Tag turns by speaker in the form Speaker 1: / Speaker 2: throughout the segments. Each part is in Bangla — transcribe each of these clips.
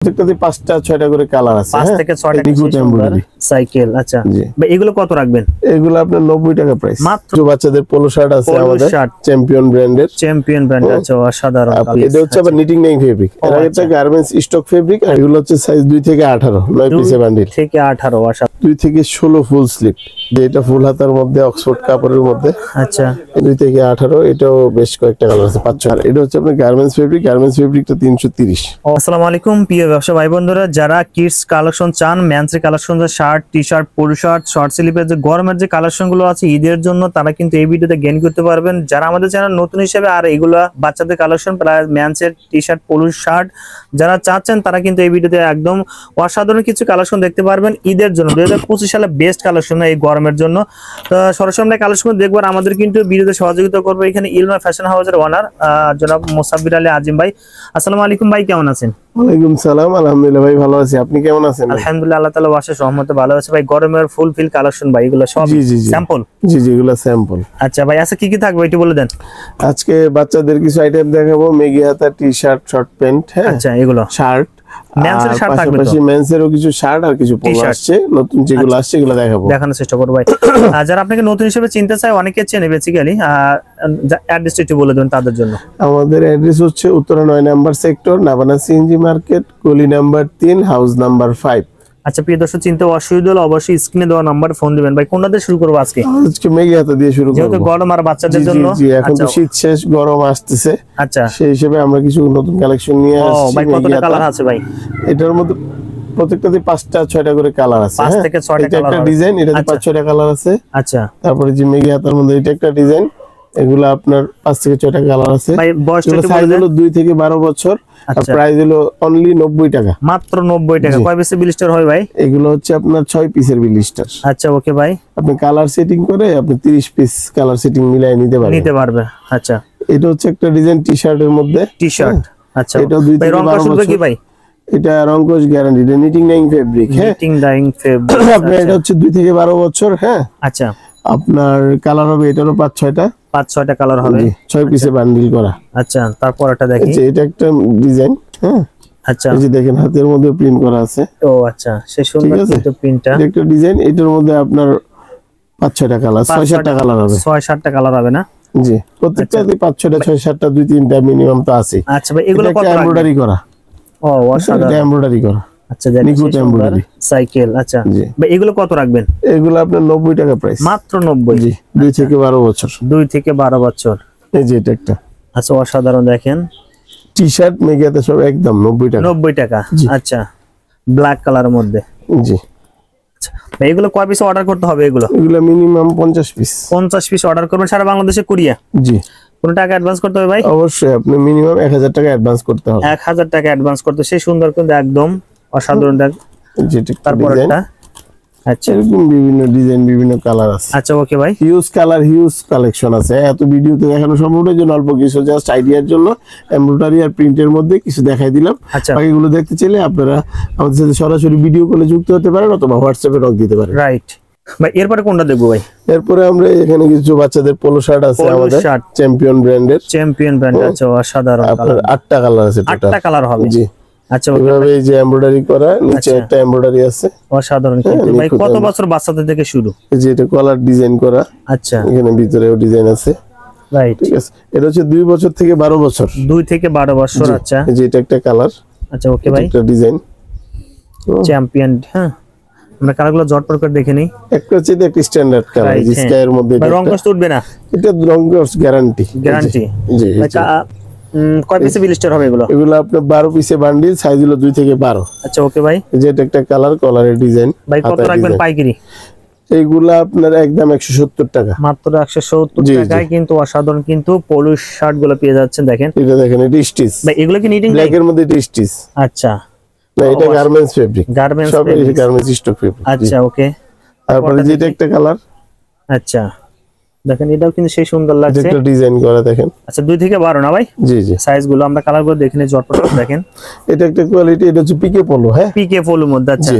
Speaker 1: প্রত্যেকটাতে 5টা 6টা করে কালার আছে,
Speaker 2: 5 থেকে 6টা এমব্রয়ডারি সাইকেল। আচ্ছা ভাই এগুলো কত রাখবেন?
Speaker 1: এগুলো আপনার 90 টাকা প্রাইস। মাত্র বাচ্চাদের পোলো শার্ট আছে আমাদের চ্যাম্পিয়ন ব্র্যান্ডের।
Speaker 2: আচ্ছা অসাধারণ।
Speaker 1: এটা হচ্ছে আবার নিটিং ডাইং ফেব্রিক। এর একটা গার্মেন্টস স্টক ফেব্রিক। আর এগুলো হচ্ছে সাইজ 2 থেকে 18, 9 পিসে বান্ডিল
Speaker 2: থেকে 18। আচ্ছা
Speaker 1: 2 থেকে 16 ফুল স্লিভ, যেটা ফুল হাতার মধ্যে অক্সফোর্ড কাপড়ের মধ্যে।
Speaker 2: আচ্ছা
Speaker 1: 2 থেকে 18, এটাও বেশ কয়েকটা কালার আছে 5-6। আর এটা হচ্ছে আপনার গার্মেন্টস ফেব্রিক। গার্মেন্টস ফেব্রিকটা 330।
Speaker 2: আসসালামু আলাইকুম প্রিয় ব্যবসা ভাই বন্ধুরা, যারা কিডস কালেকশন চান, মেন্সের collection, shirt, T shirt, polo shirt, short স্লিভের যে গরমের যে কালেকশন গুলো আছে ঈদের জন্য, তারা কিন্তু এই ভিডিওতে গেইন করতে পারবেন। যারা আমাদের চ্যানেল নতুন হিসেবে, আর এগুলো বাচ্চাদের কালেকশন প্রায় মেন্সের টি শার্ট, পোলো শার্ট যারা চাচ্ছেন, তারা কিন্তু এই ভিডিওতে একদম অসাধারণ কিছু কালেকশন দেখতে পারবেন ঈদের জন্য। 2025 সালে বেস্ট কালেকশন এই গরমের জন্য। তো সরাসরি আমরা কালেকশন দেখবার, আমাদের কিন্তু ভিডিওতে সহযোগিতা করবে এখানে ইলমা ফ্যাশন হাউসের ওনার জনাব মোসাব্বির আলী আজিম ভাই। আসসালামু আলাইকুম ভাই, কেমন আছেন?
Speaker 1: ওয়ালাইকুম সালাম, আলহামদুলিল্লাহ ভাই ভালো আছি। আপনি কেমন আছেন?
Speaker 2: আলহামদুলিল্লাহ, আল্লাহ তাআলার অশেষ রহমতে ভালো আছে ভাই। গরমের ফুল ফিল কালেকশন ভাই, এগুলো সব স্যাম্পল?
Speaker 1: জি জি, এগুলো স্যাম্পল।
Speaker 2: আচ্ছা ভাই, আচ্ছা কি কি থাকবে একটু বলে দেন।
Speaker 1: আজকে বাচ্চাদের কিছু আইটেম দেখাবো, মেগি হাতা, টি শার্ট, শর্ট প্যান্ট। হ্যাঁ আচ্ছা, এগুলো শার্ট, মেন্সের শার্ট থাকবে, পাশাপাশি মেন্সেরও কিছু শার্ট আর কিছু পোলো আসছে নতুন, যেগুলো আসছে এগুলো দেখাবো, দেখানোর চেষ্টা করব ভাই।
Speaker 2: যারা আপনাকে নতুন হিসেবে চিনতে চায়, অনেকে চেনে বেসিক্যালি, অ্যাড্রেসটা একটু বলে দেন তাদের জন্য।
Speaker 1: আমাদের অ্যাড্রেস হচ্ছে উত্তরা 9 নাম্বার সেক্টর, নাবানা সিএনজি মার্কেট, গলি নাম্বার 3, হাউস নাম্বার 5।
Speaker 2: আচ্ছা প্রিয় দর্শক, চিনতে অসুবিধা হলে অবশ্যই স্ক্রিনে দেওয়া নাম্বার ফোন দিবেন ভাই। কোনটা দিয়ে শুরু করব আজকে?
Speaker 1: আজকে মেগি হাতা দিয়ে শুরু করব,
Speaker 2: যেহেতু গরম আর বাচ্চাদের জন্য।
Speaker 1: জি, এখন তো শীত শেষ, গরম আসতেছে।
Speaker 2: আচ্ছা,
Speaker 1: সেই হিসেবে আমরা কিছু নতুন কালেকশন নিয়ে আসছি।
Speaker 2: ভাই কতটা কালার আছে ভাই?
Speaker 1: এটার মধ্যে প্রত্যেকটাতে 5টা 6টা করে কালার আছে।
Speaker 2: 5 থেকে 6টা কালার,
Speaker 1: একটা ডিজাইন, এটাতে 5-6টা কালার আছে।
Speaker 2: আচ্ছা,
Speaker 1: তারপরে যে মেগি হাতার মধ্যে এটা একটা ডিজাইন, এগুলো আপনার 5 থেকে 6টা কালার আছে।
Speaker 2: ভাই বয়সটা একটু
Speaker 1: সাইজ হলো 2 থেকে 12 বছর। আর প্রাইস হলো অনলি 90 টাকা,
Speaker 2: মাত্র 90 টাকা। কয় পিসের ব্লিস্টার হয় ভাই?
Speaker 1: এগুলো হচ্ছে আপনার 6 পিসের ব্লিস্টার।
Speaker 2: আচ্ছা ওকে ভাই,
Speaker 1: আপনি কালার সেটিং করে আপনি 30 পিস কালার সেটিং মিলাই নিতে পারবে।
Speaker 2: আচ্ছা,
Speaker 1: এটা হচ্ছে একটা ডিজাইন টি শার্টের মধ্যে।
Speaker 2: টি শার্ট, আচ্ছা।
Speaker 1: এটা 2 থেকে 12 বছর
Speaker 2: কি ভাই?
Speaker 1: এটা রংকশ গ্যারান্টি, এটা নিটিং ডাইং ফেব্রিক। হ্যাঁ,
Speaker 2: নিটিং ডাইং ফেব্রিক।
Speaker 1: আপনার এটা হচ্ছে 2 থেকে 12 বছর। হ্যাঁ
Speaker 2: আচ্ছা,
Speaker 1: আপনার কালার হবে, এটারও 5-6টা,
Speaker 2: 5-6টা কালার হবে,
Speaker 1: 6 পিসে বান্ডিল করা।
Speaker 2: আচ্ছা, তারপর এটা দেখি,
Speaker 1: এটা একটা ডিজাইন। হ্যাঁ আচ্ছা, এই যে দেখেন হাতের মধ্যে প্রিন্ট করা আছে।
Speaker 2: ও আচ্ছা, সেই সুন্দর কিন্তু প্রিন্টটা।
Speaker 1: এটা একটা ডিজাইন, এটার মধ্যে আপনার 5-6টা কালার, 6-7টা কালার হবে।
Speaker 2: 6-7টা কালার হবে না?
Speaker 1: জি, প্রত্যেকটাতে 5-6টা, 6-7টা, 2-3টা মিনিমাম তো আছে।
Speaker 2: আচ্ছা ভাই, এগুলো কত
Speaker 1: এমব্রয়ডারি করা? ও অসাধারণ, এমব্রয়ডারি করা।
Speaker 2: আচ্ছা, নিখুঁত এমব্রয়ডারি সাইকেল। আচ্ছা ভাই, এগুলো কত রাখবেন?
Speaker 1: এগুলো আপনার 90 টাকা প্রাইস,
Speaker 2: মাত্র 90। জি,
Speaker 1: 2 থেকে 12 বছর।
Speaker 2: 2 থেকে 12 বছর।
Speaker 1: এই যে এটা একটা,
Speaker 2: আচ্ছা অসাধারণ, দেখেন
Speaker 1: টি শার্ট মেগাতে সব একদম 90 টাকা।
Speaker 2: 90 টাকা। আচ্ছা, ব্ল্যাক কালারের মধ্যে।
Speaker 1: জি,
Speaker 2: আচ্ছা ভাই, এগুলো কয় পিস অর্ডার করতে হবে? এগুলো
Speaker 1: মিনিমাম 50 পিস।
Speaker 2: 50 পিস অর্ডার করবেন সারা বাংলাদেশে কুরিয়া? জি। কোন টাকা অ্যাডভান্স করতে হবে ভাই?
Speaker 1: অবশ্যই আপনি মিনিমাম 1000 টাকা অ্যাডভান্স করতে হবে।
Speaker 2: 1000 টাকা অ্যাডভান্স করতে। সেই সুন্দর কিন্তু একদম অসাধারণ। তারপর এটা, আচ্ছা,
Speaker 1: এরকম বিভিন্ন ডিজাইন, বিভিন্ন কালার আছে।
Speaker 2: আচ্ছা ওকে ভাই,
Speaker 1: হিউজ কালার, হিউজ কালেকশন আছে। এত ভিডিওতে দেখানো সম্ভব নয়, জন্য অল্প কিছু জাস্ট আইডিয়ার জন্য এমব্রয়ডারি আর প্রিন্টের মধ্যে কিছু দেখাই দিলাম। বাকিগুলো দেখতে চাইলে আপনারা আমাদের সাথে সরাসরি ভিডিও কলে যুক্ত হতে পারেন, অথবা হোয়াটসঅ্যাপে নক দিতে পারেন।
Speaker 2: রাইট ভাই, এরপরে কোনটা দেখবো ভাই?
Speaker 1: এরপরে আমরা এখানে কিছু বাচ্চাদের পোলো শার্ট আছে আমাদের চ্যাম্পিয়ন ব্র্যান্ডের।
Speaker 2: চ্যাম্পিয়ন ব্র্যান্ড, আচ্ছা অসাধারণ।
Speaker 1: আপনার 8টা কালার আছে,
Speaker 2: 8টা কালার হবে। জি, আচ্ছা
Speaker 1: এইভাবে এই যে এমব্রয়ডারি করা, নিচে একটা এমব্রয়ডারি আছে,
Speaker 2: অসাধারণ কিন্তু ভাই। কত বছর বাচ্চাদের থেকে শুরু?
Speaker 1: এই যে এটা কলার ডিজাইন করা।
Speaker 2: আচ্ছা,
Speaker 1: এখানে ভিতরেও ডিজাইন আছে। রাইট, ঠিক আছে। এটা হচ্ছে 2 বছর থেকে 12 বছর।
Speaker 2: 2 থেকে 12 বছর। আচ্ছা,
Speaker 1: এই যে এটা একটা কালার।
Speaker 2: আচ্ছা ওকে ভাই,
Speaker 1: একটা ডিজাইন
Speaker 2: চ্যাম্পিয়ন। হ্যাঁ, আমরা কালারগুলো জটপট করে দেখে নেই।
Speaker 1: একটা হচ্ছে একটা স্ট্যান্ডার্ড কালার, এই স্কাইয়ের মধ্যে।
Speaker 2: রং কষ্ট উঠবে না?
Speaker 1: এটা রং কষ্ট গ্যারান্টি।
Speaker 2: গ্যারান্টি। জি। কয় পিসে ব্লিস্টার হবে এগুলো?
Speaker 1: এগুলো আপনার 12 পিসে বান্ডিল, সাইজ হলো 2 থেকে 12।
Speaker 2: আচ্ছা ওকে ভাই,
Speaker 1: এই যে এটা একটা কালার, কলারের ডিজাইন।
Speaker 2: ভাই কত রাখবেন পাইকারি?
Speaker 1: এইগুলা আপনার একদম 170 টাকা,
Speaker 2: মাত্র 170 টাকায় কিন্তু অসাধারণ কিন্তু পোলো শার্ট গুলো পেয়ে যাচ্ছেন। দেখেন,
Speaker 1: এটা দেখেন, এটা স্টিচ।
Speaker 2: ভাই এগুলো কি নিটিং?
Speaker 1: ব্ল্যাক এর মধ্যে এটা স্টিচ।
Speaker 2: আচ্ছা,
Speaker 1: না এটা গার্মেন্টস ফেব্রিক।
Speaker 2: গার্মেন্টস
Speaker 1: সব এই গার্মেন্টস স্টক ফেব্রিক।
Speaker 2: আচ্ছা ওকে,
Speaker 1: তারপরে যেটা একটা কালার।
Speaker 2: আচ্ছা দেখেন, এটাও কিন্তু সেই সুন্দর লাগছে,
Speaker 1: একটা ডিজাইন করা। দেখেন,
Speaker 2: আচ্ছা 2 থেকে 12 না ভাই? জি জি। সাইজ গুলো আমরা কালার গুলো দেখে নিই জটপট। দেখেন,
Speaker 1: এটা একটা কোয়ালিটি, এটা হচ্ছে পিকে পোলো। হ্যাঁ,
Speaker 2: পিকে পোলোর মধ্যে। আচ্ছা,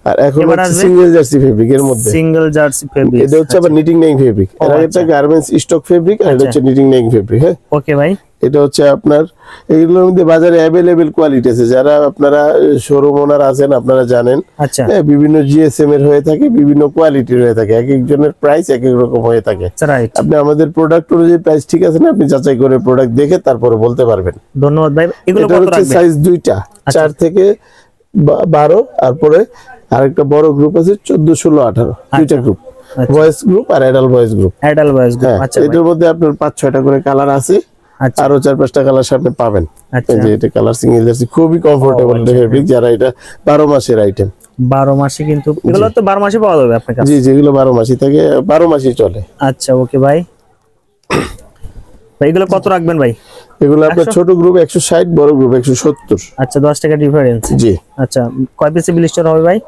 Speaker 1: আর এখন সিঙ্গেল জার্সি ফেব্রিক এর মধ্যে,
Speaker 2: সিঙ্গেল জার্সি ফেব্রিক,
Speaker 1: এটা হচ্ছে আবার নিটিং নাইং ফেব্রিক। এর একটা গার্মেন্টস স্টক ফেব্রিক, আর এটা হচ্ছে নিটিং নাইং ফেব্রিক। হ্যাঁ
Speaker 2: ওকে ভাই,
Speaker 1: এটা হচ্ছে আপনার এইগুলোর মধ্যে বাজারে অ্যাভেলেবেল কোয়ালিটি আছে, যারা আপনারা শোরুম ওনার আছেন আপনারা জানেন।
Speaker 2: আচ্ছা,
Speaker 1: হ্যাঁ বিভিন্ন জিএসএম এর হয়ে থাকে, বিভিন্ন কোয়ালিটির হয়ে থাকে, এক একজনের প্রাইস এক এক রকম হয়ে থাকে।
Speaker 2: রাইট,
Speaker 1: আপনি আমাদের প্রোডাক্ট অনুযায়ী প্রাইস ঠিক আছে না, আপনি যাচাই করে প্রোডাক্ট দেখে তারপরে বলতে পারবেন।
Speaker 2: ধন্যবাদ ভাই। এগুলো কত রাখবেন?
Speaker 1: সাইজ দুইটা, 4 থেকে 12, তারপরে আরেকটা বড় গ্রুপ আছে 14, 16, 18, দুইটা গ্রুপ, বয়েজ গ্রুপ আর adult boys group.
Speaker 2: Adult boys group, আচ্ছা।
Speaker 1: এটার মধ্যে আপনার 5-6টা করে কালার আছে, আরো 4-5টা কালার সামনে পাবেন। এই যে এটা কালার সিঙ্গেল জার্সি, খুবই কমফোর্টেবল ফেব্রিক, যারা এটা 12 মাসের আইটেম।
Speaker 2: 12 মাসে কিন্তু এগুলো তো 12 মাসে পাওয়া যাবে আপনার কাছে?
Speaker 1: জি, যেগুলো 12 মাসই থাকে, 12 মাসই চলে।
Speaker 2: আচ্ছা ওকে ভাই, এগুলো কত রাখবেন ভাই?
Speaker 1: এগুলো আপনার ছোট গ্রুপ 160, বড় গ্রুপ 170।
Speaker 2: আচ্ছা, 10 টাকা ডিফারেন্স।
Speaker 1: জি।
Speaker 2: আচ্ছা, কয় পিসে ব্লিস্টার হবে ভাই?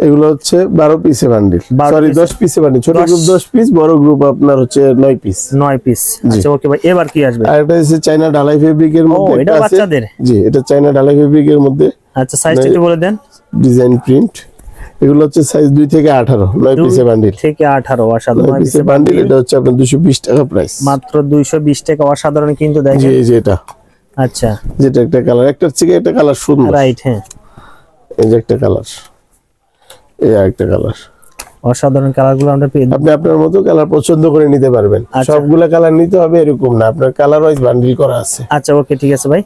Speaker 1: এগুলো হচ্ছে 12 পিসে বান্ডিল, সরি 10 পিসে বান্ডিল। ছোট গ্রুপ 10 পিস, বড় গ্রুপ আপনার হচ্ছে 9 পিস।
Speaker 2: 9 পিস। আচ্ছা ওকে ভাই, এবার কি আসবে?
Speaker 1: আর এটা হচ্ছে চায়না ঢালাই ফেব্রিকের মধ্যে,
Speaker 2: এটা বাচ্চাদের।
Speaker 1: জি, এটা চায়না ঢালাই ফেব্রিকের মধ্যে।
Speaker 2: আচ্ছা, সাইজটা একটু বলে দেন।
Speaker 1: ডিজাইন প্রিন্ট, এগুলো হচ্ছে সাইজ 2 থেকে 18, 9 পিসে বান্ডিল।
Speaker 2: থেকে 18, অসাধারণ
Speaker 1: 9 পিসে বান্ডিল। এটা হচ্ছে আপনার 220 টাকা প্রাইস,
Speaker 2: মাত্র 220 টাকা, অসাধারণ কিন্তু দেখেন।
Speaker 1: জি, জি এটা।
Speaker 2: আচ্ছা,
Speaker 1: যেটা একটা কালার, একটার থেকে একটা কালার সুন্দর।
Speaker 2: রাইট, হ্যাঁ
Speaker 1: এই যে একটা কালার, এই আরেকটা কালার,
Speaker 2: অসাধারণ কালারগুলো আমরা পেয়ে।
Speaker 1: আপনি আপনার মতো কালার পছন্দ করে নিতে পারবেন। সবগুলা কালার নিতে হবে এরকম না, আপনার কালার ওয়াইজ বান্ডিল করা আছে।
Speaker 2: আচ্ছা ওকে, ঠিক আছে ভাই।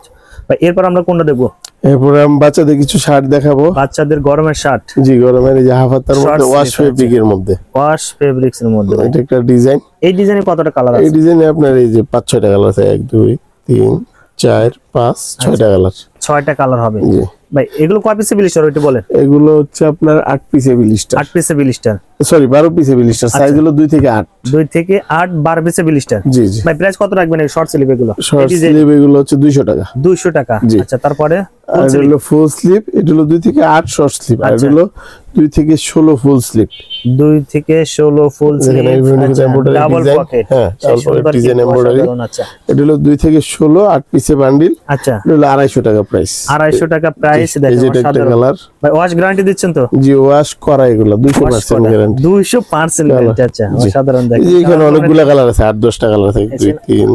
Speaker 2: এরপর আমরা কোনটা দেখবো?
Speaker 1: এরপর আমি বাচ্চাদের কিছু শার্ট দেখাবো।
Speaker 2: বাচ্চাদের গরমের শার্ট।
Speaker 1: জি, গরমের এই যে হাফাতার মধ্যে ওয়াশ ফেব্রিকের মধ্যে,
Speaker 2: ওয়াশ ফেব্রিক্স এর মধ্যে।
Speaker 1: এটা একটা ডিজাইন।
Speaker 2: এই ডিজাইনে কতটা কালার আছে?
Speaker 1: এই ডিজাইনে আপনার এই যে 5-6টা কালার আছে, 1 2 3 4 5 6টা কালার।
Speaker 2: 6টা কালার হবে।
Speaker 1: জি
Speaker 2: ভাই, এগুলো কয় পিসে ব্লিস্টার ওইটা বলেন?
Speaker 1: এগুলো হচ্ছে আপনার 8 পিসে ব্লিস্টার।
Speaker 2: 8 পিসে ব্লিস্টার,
Speaker 1: সরি 12 পিসে ব্লিস্টার। সাইজ হলো 2 থেকে 8।
Speaker 2: 2 থেকে 8, 12 পিসে ব্লিস্টার।
Speaker 1: জি জি।
Speaker 2: ভাই, প্রাইস কত রাখবেন এই শর্ট স্লিভ এগুলো?
Speaker 1: শর্ট স্লিভ এগুলো হচ্ছে 200 টাকা।
Speaker 2: 200 টাকা। আচ্ছা, তারপরে
Speaker 1: আর এটা হলো ফুল স্লিভ, এটা হলো 2 থেকে 8 শর্ট স্লিভ, আর এটা হলো 2 থেকে 16 ফুল স্লিভ।
Speaker 2: 2 থেকে 16 ফুল স্লিভ, ডাবল পকেট।
Speaker 1: হ্যাঁ, ডাবল ডিজাইন এমব্রয়ডারি।
Speaker 2: আচ্ছা,
Speaker 1: এটা হলো 2 থেকে 16, 8 পিসে বান্ডিল।
Speaker 2: আচ্ছা,
Speaker 1: এটা হলো 250 টাকা প্রাইস।
Speaker 2: 250 টাকা প্রাইস। দেখেন
Speaker 1: কালার।
Speaker 2: ভাই, ওয়াশ গ্যারান্টি দিচ্ছেন তো?
Speaker 1: জি, ওয়াশ করা, এগুলো 200% গ্যারান্টি।
Speaker 2: 200% গ্যারান্টি। আচ্ছা, অসাধারণ। দেখেন
Speaker 1: এই এখানে অনেকগুলা কালার আছে, 8-10টা কালার আছে, 2 3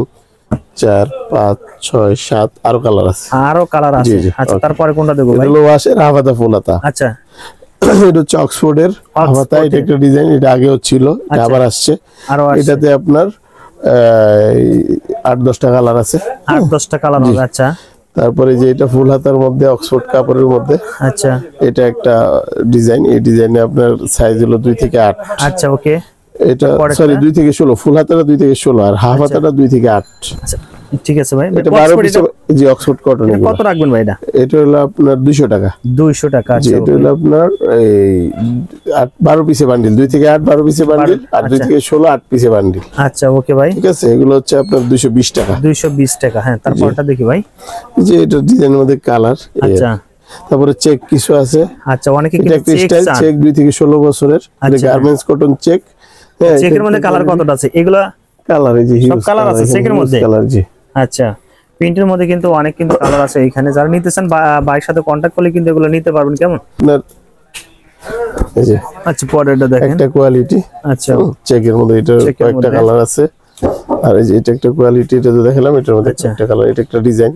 Speaker 1: 4 5 6 7 আরো কালার আছে।
Speaker 2: আরো কালার আছে। আচ্ছা, তারপরে কোনটা দেবো ভাই?
Speaker 1: এটা হলো ওয়াশের হাফাতা ফুলাতা।
Speaker 2: আচ্ছা,
Speaker 1: এটা হচ্ছে অক্সফোর্ডের হাফাতা। এটা একটা ডিজাইন, এটা আগেও ছিল, এটা আবার আসছে। এটাতে আপনার 8-10টা কালার আছে।
Speaker 2: 8-10টা কালার হবে। আচ্ছা,
Speaker 1: তারপরে যে এটা ফুল হাতার মধ্যে অক্সফোর্ড কাপড়ের মধ্যে।
Speaker 2: আচ্ছা,
Speaker 1: এটা একটা ডিজাইন। এই ডিজাইনে আপনার সাইজ হলো 2 থেকে 8।
Speaker 2: আচ্ছা ওকে।
Speaker 1: এটা সরি 2 থেকে 16, ফুল হাতাটা 2 থেকে 16, আর হাফ হাতাটা 2 থেকে 8।
Speaker 2: আচ্ছা, ঠিক আছে ভাই।
Speaker 1: এটা 12 পিস। জি, অক্সফোর্ড কটন।
Speaker 2: কত রাখবেন ভাই এটা?
Speaker 1: এটা হলো আপনার 200 টাকা।
Speaker 2: 200 টাকা।
Speaker 1: জি, এটা হলো আপনার এই 12 পিসে বান্ডিল, 2 থেকে 8 12 পিসে বান্ডিল, আর 2 থেকে 16 8 পিসে বান্ডিল।
Speaker 2: আচ্ছা ওকে ভাই,
Speaker 1: ঠিক আছে। এগুলো হচ্ছে আপনার 220 টাকা।
Speaker 2: 220 টাকা। হ্যাঁ, তারপরটা দেখি ভাই।
Speaker 1: যে এটা ডিজাইনের মধ্যে কালার।
Speaker 2: আচ্ছা,
Speaker 1: তারপরে চেক কিছু আছে।
Speaker 2: আচ্ছা, অনেকে
Speaker 1: এটা
Speaker 2: কিন্তু
Speaker 1: স্টাইল চেক 2 থেকে 16 বছরের। এটা গার্মেন্টস কটন চেক। হ্যাঁ,
Speaker 2: চেকের মধ্যে কালার কতটা আছে? এগুলা
Speaker 1: কালার এই যে
Speaker 2: সব কালার আছে চেকের মধ্যে।
Speaker 1: কালার। জি।
Speaker 2: আচ্ছা, প্রিন্টের মধ্যে কিন্তু অনেক কিন্তু কালার আছে এখানে। যারা নিতে চান ভাইয়ের সাথে কন্টাক্ট করলে কিন্তু এগুলো নিতে পারবেন। কেমন? এই যে আচ্ছা, পরেরটা দেখেন, একটা কোয়ালিটি। আচ্ছা, চেকের মধ্যে এটা কয়েকটা কালার আছে। আর এই যে এটা একটা কোয়ালিটি, এটা তো দেখালাম, এটার মধ্যে একটা কালার, এটা একটা ডিজাইন।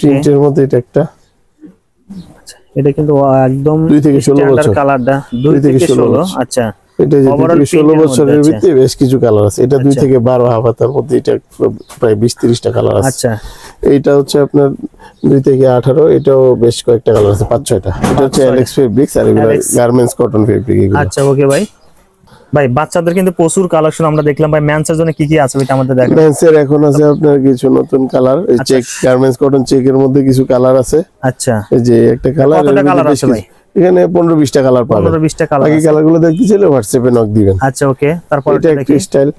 Speaker 2: প্রিন্টের মধ্যে এটা একটা। আচ্ছা, এটা কিন্তু একদম 2 থেকে 16 বছর কালারটা। 2 থেকে 16। আচ্ছা, এটা যে 2 থেকে 16 বছরের ভিতরে বেশ কিছু কালার আছে। এটা 2 থেকে 12 হাফাতার মধ্যে, এটা প্রায় 20-30টা কালার আছে। আচ্ছা, এইটা হচ্ছে আপনার 2 থেকে 18, এটাও বেশ কয়েকটা কালার আছে, 5-6টা। এটা হচ্ছে এলেক্স ফেব্রিক্স, আর এগুলো গার্মেন্টস কটন ফেব্রিক এগুলো। আচ্ছা ওকে ভাই। ভাই, বাচ্চাদের কিন্তু প্রচুর কালেকশন আমরা দেখলাম। ভাই, মেন্সের জন্য কি কি আছে এটা আমাদের দেখেন। মেন্সের এখন আছে আপনার কিছু নতুন কালার, এই চেক গার্মেন্টস কটন চেকের মধ্যে কিছু কালার আছে। আচ্ছা, এই যে একটা কালার। কতটা কালার আছে ভাই? এখানে 15-20টা কালার পাবেন। 15-20টা কালার। বাকি কালারগুলো দেখতে চাইলে হোয়াটসঅ্যাপে নক দিবেন। আচ্ছা ওকে। তারপর এটা একটা স্টাইল।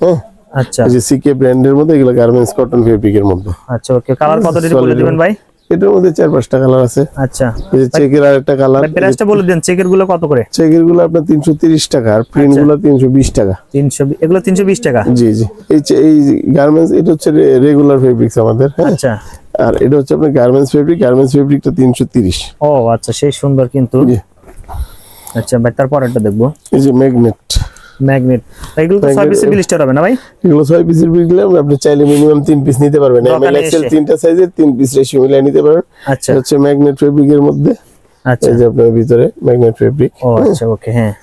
Speaker 2: হ্যাঁ, আচ্ছা, এই যে সিকে ব্র্যান্ডের মধ্যে, এগুলো গার্মেন্টস কটন ফেব্রিকের মধ্যে। আচ্ছা ওকে। কালার কত দিতে বলে দিবেন ভাই? এটার মধ্যে 4-5টা কালার আছে। আচ্ছা, এই যে চেকের আরেকটা কালার। প্রাইসটা বলে দেন। চেকের গুলো কত করে? চেকের গুলো আপনার 330 টাকা, আর প্রিন্ট গুলো 320 টাকা। 320, এগুলো 320 টাকা। জি জি। এই গার্মেন্টস, এটা হচ্ছে রেগুলার ফেব্রিক্স আমাদের। আচ্ছা, আর এটা হচ্ছে আপনার গার্মেন্টস ফেব্রিক। গার্মেন্টস ফেব্রিকটা 330। ও আচ্ছা, সেই সুন্দর কিন্তু। আচ্ছা ভাই, তারপর একটা দেখবো
Speaker 1: এই যে ম্যাগনেট।
Speaker 2: এগুলো তো 6 পিসের ব্লিস্টার হবে না ভাই?
Speaker 1: এগুলো 6 পিসের বিকলাম, আপনি চাইলে মিনিমাম 3 পিস নিতে পারবেন। এমএল এক্সেল তিনটা সাইজের 3 পিস রেশিও মিলাই নিতে পারবেন।
Speaker 2: আচ্ছা,
Speaker 1: হচ্ছে ম্যাগনেট ফেব্রিকের মধ্যে।
Speaker 2: আচ্ছা,
Speaker 1: এই যে আপনার ভিতরে ম্যাগনেট ফেব্রিক।
Speaker 2: ও আচ্ছা, ওকে, হ্যাঁ।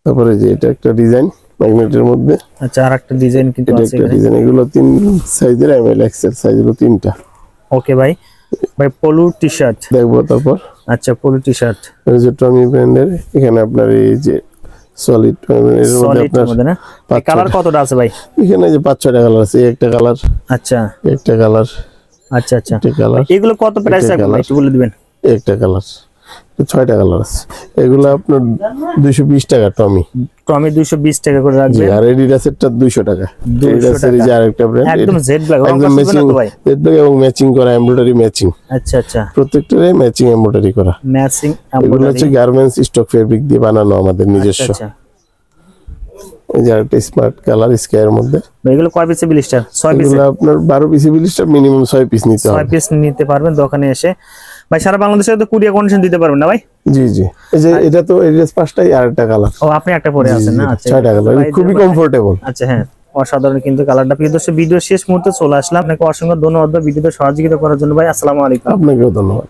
Speaker 1: তারপরে যে এটা একটা ডিজাইন ম্যাগনেটের মধ্যে।
Speaker 2: আচ্ছা, আরেকটা ডিজাইন কিন্তু
Speaker 1: এটা
Speaker 2: আছে
Speaker 1: একটা
Speaker 2: এখানে।
Speaker 1: ডিজাইন, এগুলো 3 সাইজের এমএল এক্সেল সাইজ হলো 3টা।
Speaker 2: ওকে ভাই পলো টি-শার্ট
Speaker 1: দেখবো তারপর।
Speaker 2: আচ্ছা, পলো টি-শার্ট
Speaker 1: এই যে টমি ব্র্যান্ডের, এখানে আপনার এই যে সলিড এর মধ্যে আপনার
Speaker 2: না? কালার কতটা আছে ভাই?
Speaker 1: এখানে যে 5-6টা কালার আছে। একটা কালার,
Speaker 2: আচ্ছা,
Speaker 1: একটা কালার,
Speaker 2: আচ্ছা, আচ্ছা।
Speaker 1: একটা কালার,
Speaker 2: এগুলো কত প্রাইস রাখবেন ভাই একটু বলে দিবেন?
Speaker 1: একটা কালার, 6টা কালার আছে। এগুলো আপনার 220 টাকা টমি
Speaker 2: 220 টাকা করে
Speaker 1: জি।
Speaker 2: রাখবেন।
Speaker 1: আর এডিডাসেরটা 200 টাকা। এডিডাসের এই যে আরেকটা ব্র্যান্ড,
Speaker 2: একদম জেড ব্ল্যাক,
Speaker 1: একদম ম্যাচিং,
Speaker 2: ভাই।
Speaker 1: জেড ব্ল্যাক এবং ম্যাচিং করা এমব্রয়ডারি ম্যাচিং।
Speaker 2: আচ্ছা, আচ্ছা,
Speaker 1: প্রত্যেকটারে ম্যাচিং এমব্রয়ডারি করা।
Speaker 2: ম্যাচিং
Speaker 1: এগুলো
Speaker 2: এমব্রয়ডারি।
Speaker 1: হচ্ছে গার্মেন্টস স্টক ফেব্রিক দিয়ে বানানো আমাদের নিজস্ব।
Speaker 2: আচ্ছা,
Speaker 1: এই যে আরেকটা স্মার্ট কালার স্কাইয়ের মধ্যে।
Speaker 2: এগুলো কয় পিসের ব্লিস্টার? 6 পিস।
Speaker 1: এগুলো আপনার 12 পিসের ব্লিস্টার, মিনিমাম 6 পিস নিতে
Speaker 2: 6
Speaker 1: হবে।
Speaker 2: পিস নিতে পারবেন দোকানে এসে। ভাই সারা বাংলাদেশে তো কুরিয়ার কন্ডিশন দিতে পারবেন না ভাই?
Speaker 1: জি জি। এই যে এটা তো এডিডাস 5টাই, আর একটা কালার।
Speaker 2: ও, আপনি একটা পরে আছেন না? আচ্ছা,
Speaker 1: 6টা কালার, খুবই কমফোর্টেবল।
Speaker 2: আচ্ছা, হ্যাঁ, অসাধারণ কিন্তু কালারটা। প্রিয় দর্শক, ভিডিও শেষ মুহূর্তে চলে আসলাম। আপনাকে অসংখ্য ধন্যবাদ ভিডিওতে সহযোগিতা করার জন্য ভাই। আসসালামু আলাইকুম।
Speaker 1: আপনাকেও ধন্যবাদ।